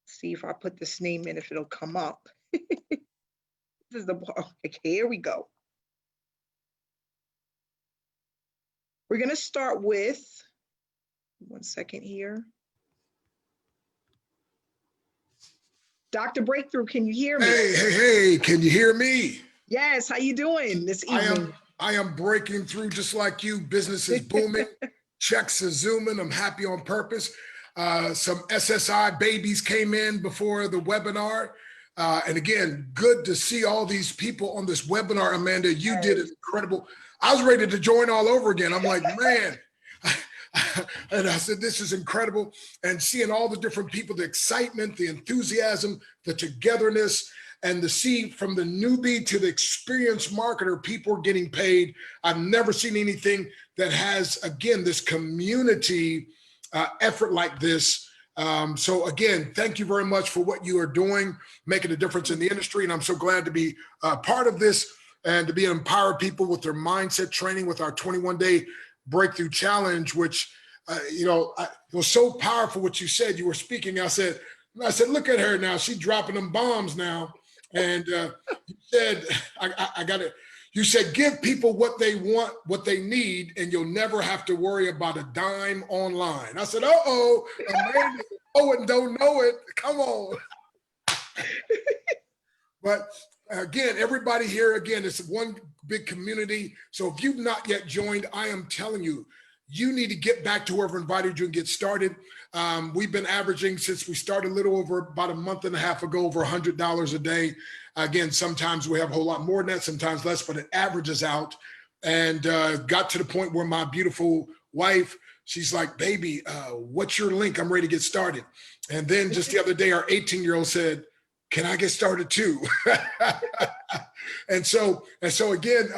see if I put this name in, if it'll come up. This is the, okay, here we go. We're going to start with, one second here. Dr. Breakthrough, can you hear me? Hey, can you hear me? Yes, how you doing this evening? I am breaking through just like you. Business is booming. Checks are zooming. I'm happy on purpose. Some SSI babies came in before the webinar. And again, good to see all these people on this webinar. Amanda, you did it incredible. I was ready to join all over again. I'm like, man. And I said, this is incredible. And seeing all the different people, the excitement, the enthusiasm, the togetherness, and to see from the newbie to the experienced marketer, people are getting paid. I've never seen anything that has, again, this community effort like this. So again, thank you very much for what you are doing, making a difference in the industry. And I'm so glad to be part of this and to be empower people with their mindset training with our 21-day breakthrough challenge, which, it was so powerful what you said. You were speaking. I said, look at her now. She's dropping them bombs now. And you said, I got it. You said, give people what they want, what they need, and you'll never have to worry about a dime online. I said, uh-oh, Amanda, know it and don't know it. Come on. But again, everybody here, again, it's one big community. So if you've not yet joined, I am telling you, you need to get back to whoever invited you and get started. We've been averaging since we started a little over about a month and a half ago, over $100 a day. Again, sometimes we have a whole lot more than that, sometimes less, but it averages out. And got to the point where my beautiful wife, she's like, baby, what's your link? I'm ready to get started. And then just the other day, our 18-year-old said, can I get started too? And so again,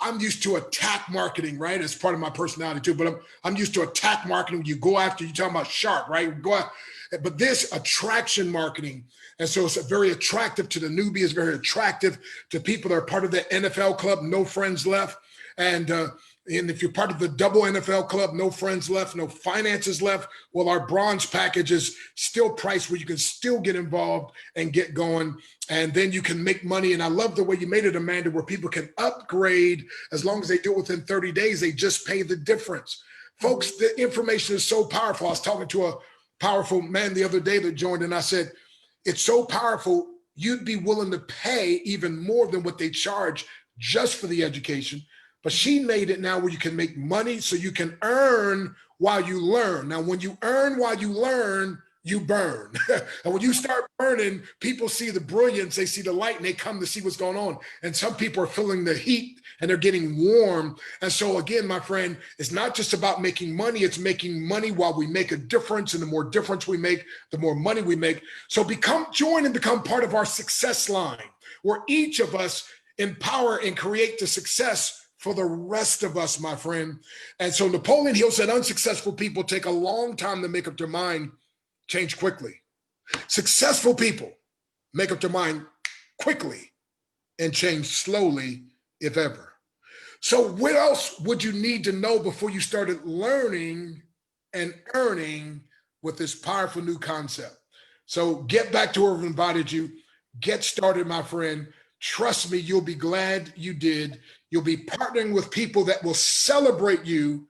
I'm used to attack marketing, right? It's part of my personality too, but I'm used to attack marketing. You go after, you're talking about sharp, right? Go out, but this attraction marketing. And so it's very attractive to the newbie. It's very attractive to people that are part of the NFL club, no friends left. And if you're part of the double NFL club, no friends left, no finances left. Well, our bronze package is still priced where you can still get involved and get going. And then you can make money. And I love the way you made it, Amanda, where people can upgrade as long as they do it within 30 days, they just pay the difference. Folks, the information is so powerful. I was talking to a powerful man the other day that joined, and I said, it's so powerful, you'd be willing to pay even more than what they charge just for the education. But she made it now where you can make money so you can earn while you learn. Now, when you earn while you learn, you burn. And when you start burning, people see the brilliance, they see the light, and they come to see what's going on. And some people are feeling the heat and they're getting warm. And so again, my friend, it's not just about making money, it's making money while we make a difference. And the more difference we make, the more money we make. So join and become part of our success line, where each of us empower and create the success for the rest of us, my friend. And so Napoleon Hill said, unsuccessful people take a long time to make up their mind, change quickly. Successful people make up their mind quickly and change slowly, if ever. So what else would you need to know before you started learning and earning with this powerful new concept? So get back to whoever invited you. Get started, my friend. Trust me, you'll be glad you did. You'll be partnering with people that will celebrate you,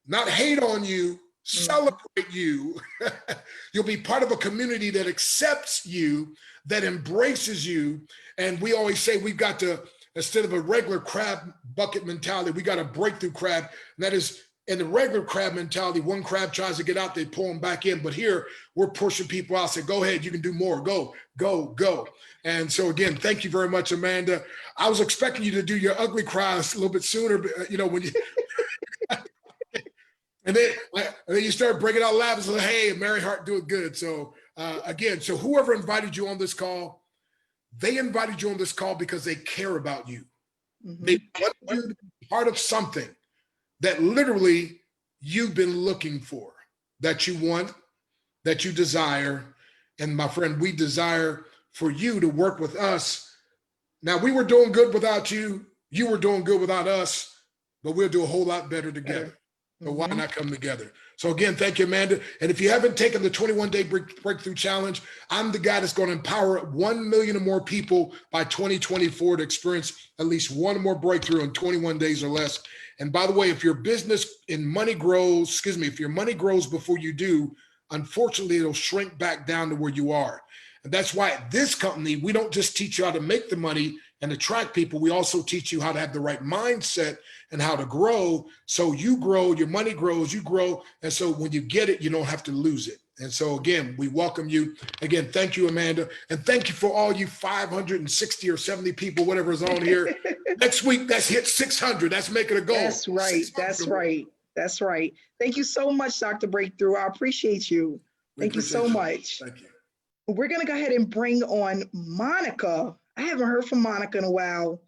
not hate on you, celebrate you. You'll be part of a community that accepts you, that embraces you. And we always say we've got to, instead of a regular crab bucket mentality, we got a breakthrough crab. And that is, in the regular crab mentality, one crab tries to get out, they pull them back in. But here, we're pushing people out, say, go ahead, you can do more, go, go, go. And so again, thank you very much, Amanda. I was expecting you to do your ugly cry a little bit sooner, but, when you, and then you start breaking out laughing, so hey, Mary Hart, do it good. So again, so whoever invited you on this call, they invited you on this call because they care about you. They want you to be part of something that literally you've been looking for, that you want, that you desire. And my friend, we desire for you to work with us. Now, we were doing good without you. You were doing good without us, but we'll do a whole lot better together. So why not come together? So again, thank you, Amanda. And if you haven't taken the 21-day breakthrough challenge, I'm the guy that's going to empower 1 million or more people by 2024 to experience at least one more breakthrough in 21 days or less. And by the way, if your business and money grows, if your money grows before you do, unfortunately, it'll shrink back down to where you are. And that's why at this company, we don't just teach you how to make the money and attract people. We also teach you how to have the right mindset and how to grow. So you grow, your money grows, you grow. And so when you get it, you don't have to lose it. And so again, we welcome you. Again, thank you, Amanda. And thank you for all you 560 or 70 people, whatever is on here. Next week, let's hit 600. That's making a goal. That's right. That's right. That's right. Thank you so much, Dr. Breakthrough. I appreciate you. Thank you so much. Thank you. We're going to go ahead and bring on Monica. I haven't heard from Monica in a while.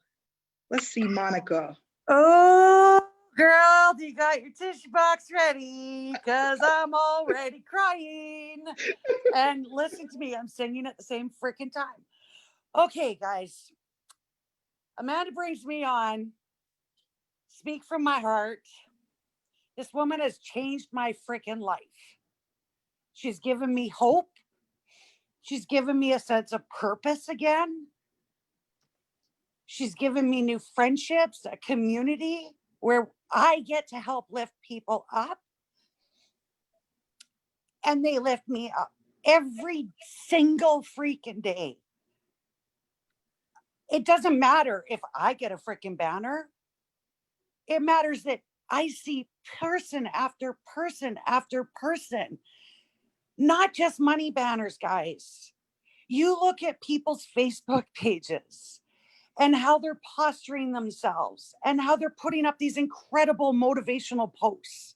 Let's see, Monica. Oh, girl, do you got your tissue box ready? Because I'm already crying. And listen to me, I'm singing at the same freaking time. Okay, guys. Amanda brings me on. Speak from my heart. This woman has changed my freaking life. She's given me hope. She's given me a sense of purpose again. She's given me new friendships, a community where I get to help lift people up. And they lift me up every single freaking day. It doesn't matter if I get a freaking banner. It matters that I see person after person after person. Not just money banners, guys. You look at people's Facebook pages and how they're posturing themselves and how they're putting up these incredible motivational posts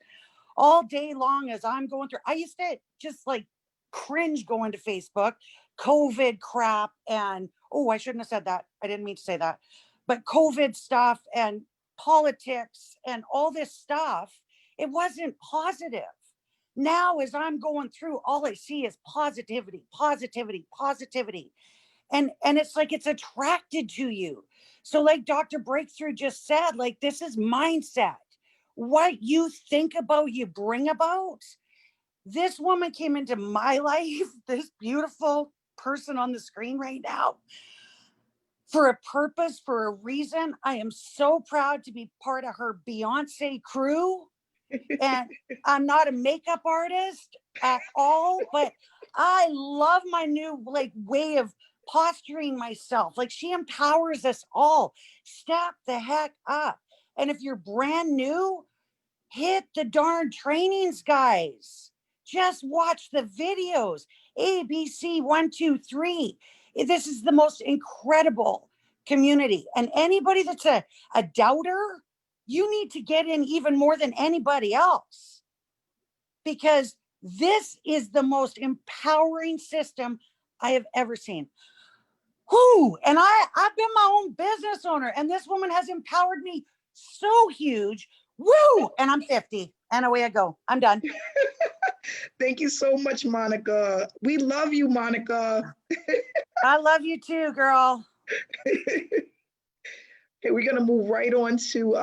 all day long as I'm going through. I used to just like cringe going to Facebook, COVID crap. And, oh, I shouldn't have said that. I didn't mean to say that. But COVID stuff and politics and all this stuff, it wasn't positive. Now, as I'm going through, all I see is positivity, positivity, positivity. And it's like it's attracted to you. So like Dr. Breakthrough just said, like this is mindset. What you think about, you bring about. This woman came into my life, this beautiful person on the screen right now, for a purpose, for a reason. I am so proud to be part of her Beyonce crew. And I'm not a makeup artist at all, but I love my new like way of posturing myself. Like she empowers us all. Step the heck up. And if you're brand new, hit the darn trainings, guys. Just watch the videos. ABC 1, 2, 3. This is the most incredible community. And anybody that's a doubter, you need to get in even more than anybody else, because this is the most empowering system I have ever seen. Whoo! And I've been my own business owner, and this woman has empowered me so huge. Woo! And I'm 50, and away I go. I'm done. Thank you so much, Monica. We love you, Monica. I love you too, girl. Okay, we're gonna move right on to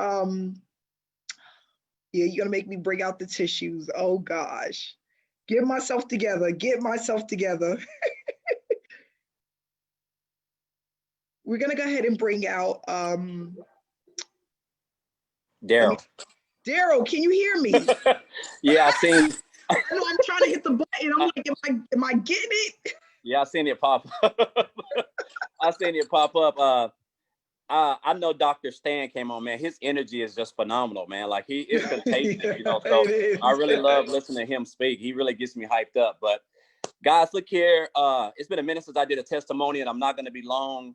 yeah, you're gonna make me bring out the tissues. Oh gosh. Get myself together. Get myself together. We're gonna go ahead and bring out Daryl. Daryl, can you hear me? Yeah, I seen. I know I'm trying to hit the button. I'm like, am I getting it? Yeah, I seen it pop up. I seen it pop up. I know Dr. Stan came on, man. His energy is just phenomenal, man. Like he is contagious, Yeah, you know. So I really love Yes. listening to him speak. He really gets me hyped up. But guys, look here. It's been a minute since I did a testimony, and I'm not going to be long.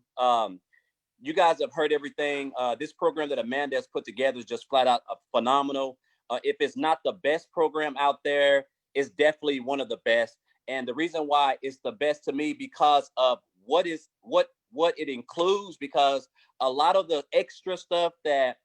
You guys have heard everything. This program that Amanda has put together is just flat out phenomenal. If it's not the best program out there, it's definitely one of the best. And the reason why it's the best to me because of what it includes, because a lot of the extra stuff that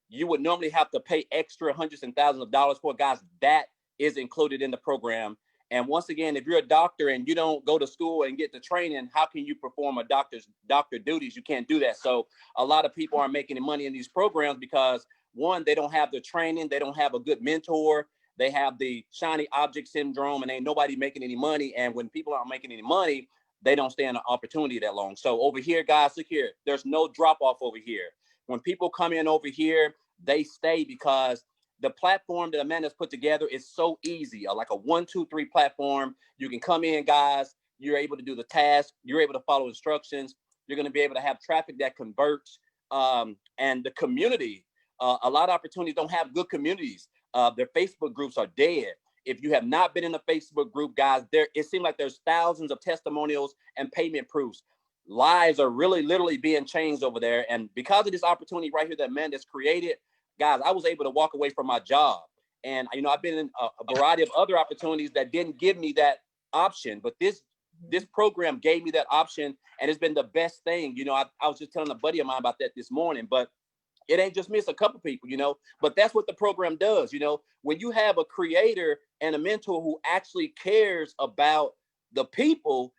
you would normally have to pay extra hundreds and thousands of dollars for. Guys, that is included in the program. And once again, if you're a doctor and you don't go to school and get the training, how can you perform a doctor duties? You can't do that. So a lot of people aren't making any money in these programs because, one, they don't have the training, they don't have a good mentor, they have the shiny object syndrome, and ain't nobody making any money. And when people aren't making any money, they don't stay in an opportunity that long. So over here, guys, look here, there's no drop off over here. When people come in over here, they stay because the platform that Amanda's put together is so easy, like a 1, 2, 3 platform. You can come in, guys. You're able to do the task. You're able to follow instructions. You're going to be able to have traffic that converts. And the community, a lot of opportunities don't have good communities. Their Facebook groups are dead. If you have not been in a Facebook group, guys, it seems like there's thousands of testimonials and payment proofs. Lives are really literally being changed over there. And because of this opportunity right here that Amanda's created, guys, I was able to walk away from my job. And, you know, I've been in a variety of other opportunities that didn't give me that option. But this program gave me that option, and it's been the best thing. You know, I was just telling a buddy of mine about that this morning, but it ain't just me, it's a couple people, you know, but that's what the program does. You know, when you have a creator and a mentor who actually cares about the people,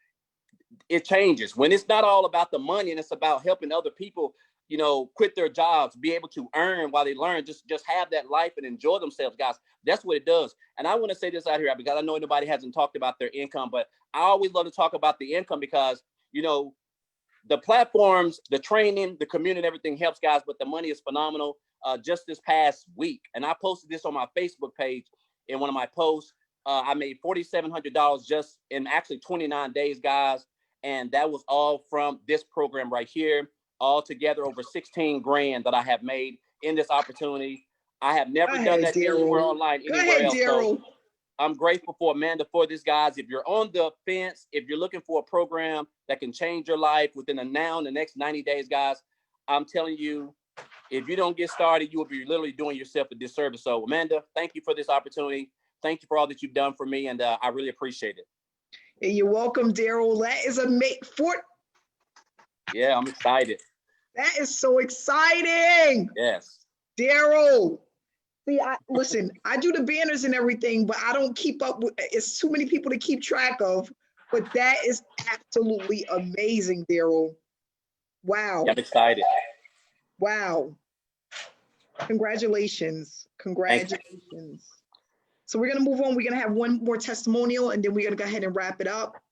it changes. When it's not all about the money and it's about helping other people, you know, quit their jobs, be able to earn while they learn, just have that life and enjoy themselves, guys. That's what it does. And I want to say this out here because I know nobody hasn't talked about their income, but I always love to talk about the income because, you know, the platforms, the training, the community, everything helps, guys, but the money is phenomenal. Just this past week, and I posted this on my Facebook page in one of my posts, I made $4,700 just in actually 29 days, guys. And that was all from this program right here. All together over 16 grand that I have made in this opportunity. I have never done that anywhere online, anywhere else. So I'm grateful for Amanda for this, guys. If you're on the fence, if you're looking for a program that can change your life within the next 90 days, guys, I'm telling you, if you don't get started, you will be literally doing yourself a disservice. So Amanda, thank you for this opportunity. Thank you for all that you've done for me. And I really appreciate it. You're welcome, Daryl. That is Yeah, I'm excited. That is so exciting. Yes. Daryl. See, listen, I do the banners and everything, but I don't keep up with, it's too many people to keep track of, but that is absolutely amazing, Daryl. Wow. I'm excited. Wow. Congratulations. Congratulations. So we're going to move on. We're going to have one more testimonial, and then we're going to go ahead and wrap it up.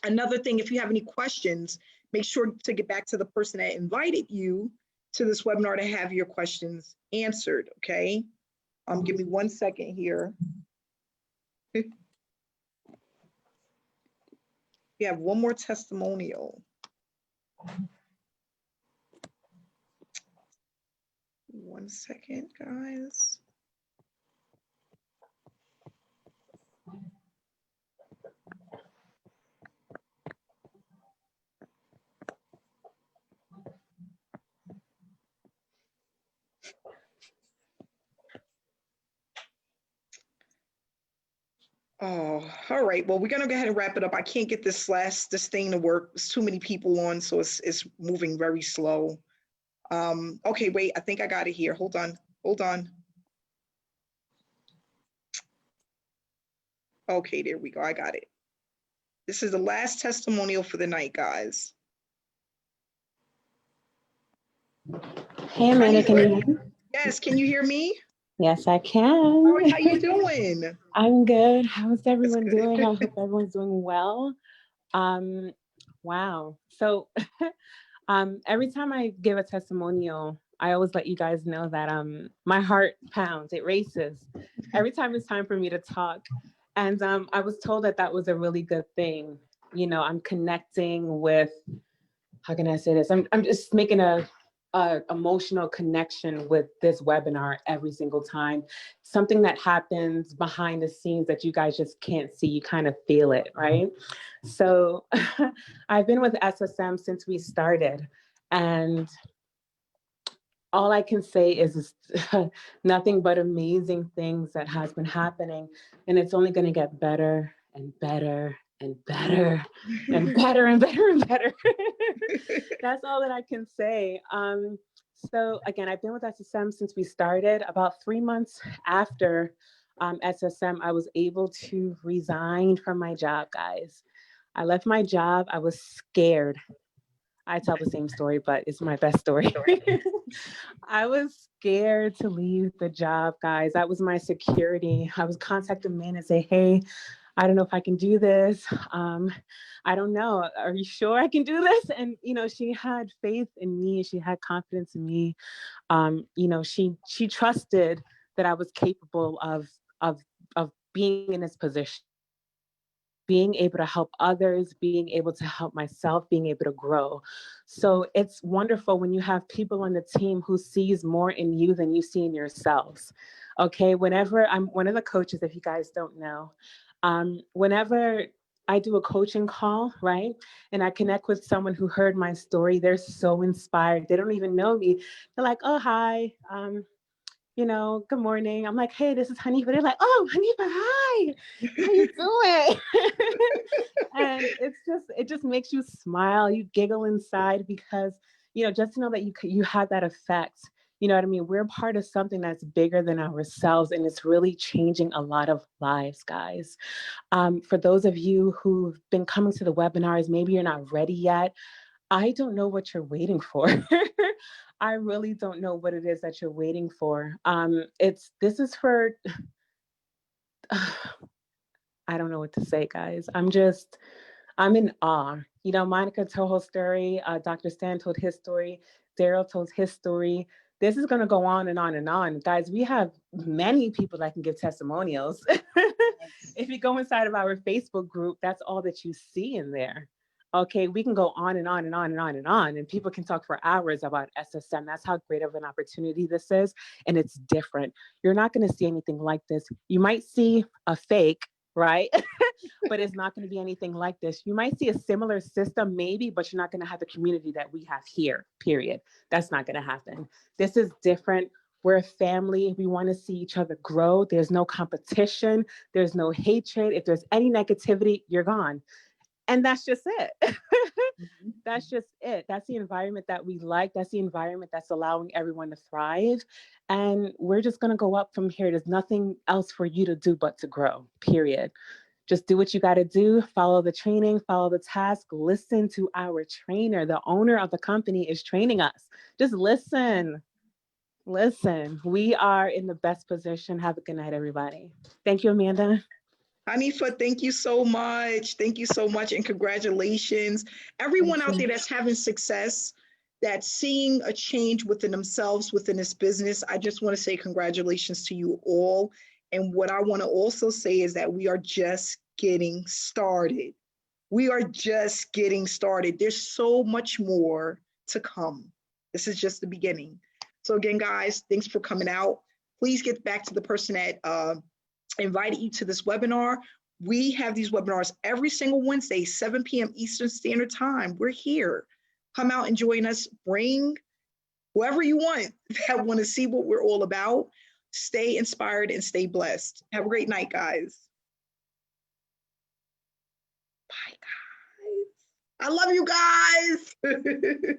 Another thing, if you have any questions, make sure to get back to the person that invited you to this webinar to have your questions answered, okay? Give me 1 second here. We have one more testimonial. 1 second, guys. Oh, all right. Well, we're gonna go ahead and wrap it up. I can't get this thing to work. There's too many people on, so it's moving very slow. Okay, wait, I think I got it here. Hold on. Okay, there we go. I got it. This is the last testimonial for the night, guys. Hey, Amanda, can you hear me? Yes, can you hear me? Yes, I can. How you doing? I'm good. How's everyone doing? I hope everyone's doing well. Wow. So every time I give a testimonial, I always let you guys know that my heart pounds, it races every time it's time for me to talk. And I was told that was a really good thing. You know, I'm connecting with, how can I say this? I'm just making a emotional connection with this webinar every single time. Something that happens behind the scenes that you guys just can't see, you kind of feel it, right? So I've been with SSM since we started, and all I can say is nothing but amazing things that has been happening, and it's only going to get better and better and better and better and better and better. That's all that I can say. So again, I've been with SSM since we started. About 3 months after SSM, I was able to resign from my job, guys. I left my job. I was scared. I tell the same story, but it's my best story. I was scared to leave the job, guys. That was my security. I was contacting men and say, hey, I don't know if I can do this. I don't know. Are you sure I can do this? And, she had faith in me. She had confidence in me. She trusted that I was capable of being in this position, being able to help others, being able to help myself, being able to grow. So it's wonderful when you have people on the team who sees more in you than you see in yourselves. Okay, whenever I'm one of the coaches, if you guys don't know, whenever I do a coaching call, right? And I connect with someone who heard my story, they're so inspired. They don't even know me. They're like, oh, hi. Good morning. I'm like, hey, this is Hanifa. They're like, oh, Hanifa, hi. How you doing? And it just makes you smile. You giggle inside because, just to know that you had that effect. You know what I mean? We're part of something that's bigger than ourselves, and it's really changing a lot of lives, guys. For those of you who've been coming to the webinars, maybe you're not ready yet. I don't know what you're waiting for. I really don't know what it is that you're waiting for. This is for, I don't know what to say, guys. I'm in awe. Monica told her story, Dr. Stan told his story, Daryl told his story. This is going to go on and on and on. Guys, we have many people that can give testimonials. If you go inside of our Facebook group, that's all that you see in there. Okay, we can go on and on and on and on and on, and people can talk for hours about SSM. That's how great of an opportunity this is, and it's different. You're not going to see anything like this. You might see a fake, right? But it's not going to be anything like this. You might see a similar system maybe, but you're not going to have the community that we have here, period. That's not going to happen. This is different. We're a family. We want to see each other grow. There's no competition. There's no hatred. If there's any negativity, you're gone. And that's just it. That's just it. That's the environment that we like. That's the environment that's allowing everyone to thrive. And we're just going to go up from here. There's nothing else for you to do but to grow, period. Just do what you got to do. Follow the training, follow the task, listen to our trainer. The owner of the company is training us. Just listen. Listen, we are in the best position. Have a good night, everybody. Thank you, Amanda. Hanifa, thank you so much. Thank you so much. And congratulations. Everyone out there that's having success, that's seeing a change within themselves, within this business, I just want to say congratulations to you all. And what I want to also say is that we are just getting started. We are just getting started. There's so much more to come. This is just the beginning. So again, guys, thanks for coming out. Please get back to the person that invited you to this webinar. We have these webinars every single Wednesday, 7 p.m. Eastern Standard Time. We're here. Come out and join us. Bring whoever you want that want to see what we're all about. Stay inspired and stay blessed. Have a great night, guys. Bye, guys. I love you guys.